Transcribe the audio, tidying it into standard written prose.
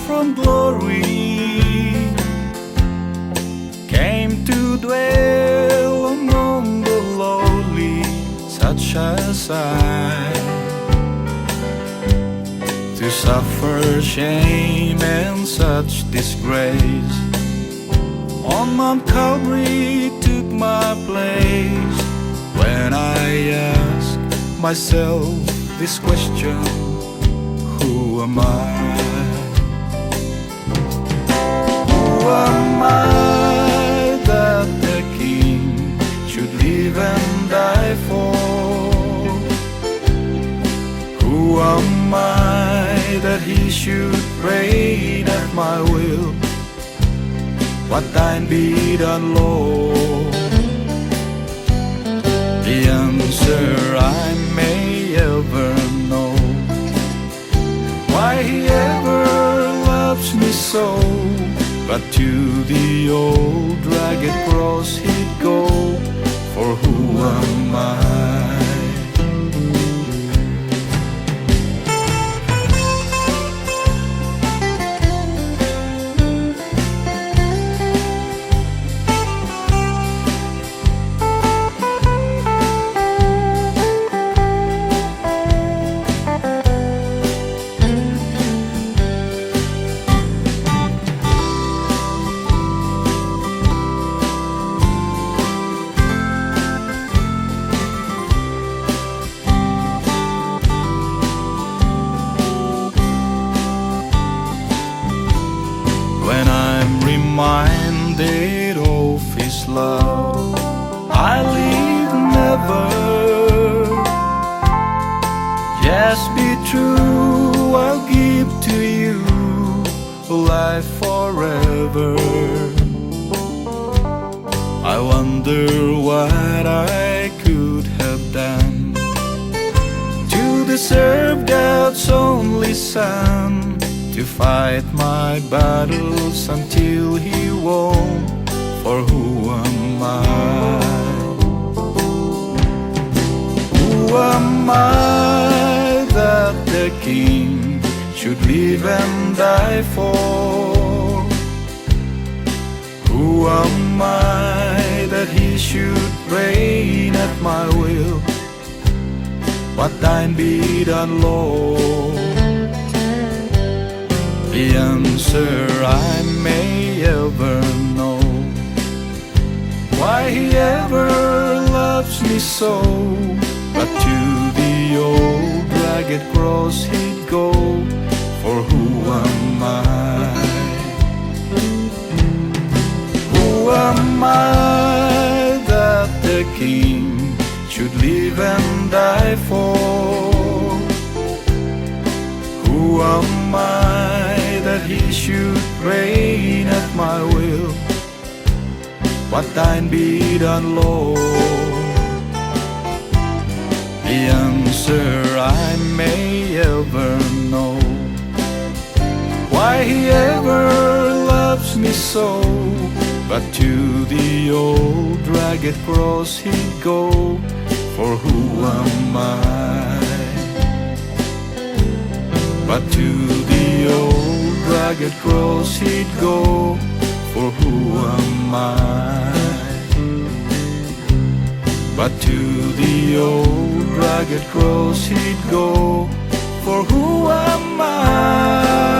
from glory, came to dwell among the lowly, such as I, to suffer shame and such disgrace. On Mount Calvary took my place. When I ask myself this question, who am I? Who am I that the King should live and die for? Who am I that he should reign at my will? What thine be done, Lord? The answer I may ever know, why he ever loves me so. But to the old rugged cross he'd go, for who am I? When I'm reminded of his love, I live never. Just be true, I'll give to you life forever. I wonder what I could have done to deserve God's only Son, to fight my battles until he won. For who am I? Who am I that the King should live and die for? Who am I that he should reign at my will? What thine be done, Lord? The answer I may ever know, why he ever loves me so. But to the old rugged cross he'd go, for who am I? Who am I that the King should live and die for? Who am I that he should reign at my will? What thine be done, Lord? The answer I may ever know, why he ever loves me so. But to the old rugged cross he'd go, for who am I? But to the old rugged cross he'd go, for who am I? But to the old rugged cross he'd go, for who am I?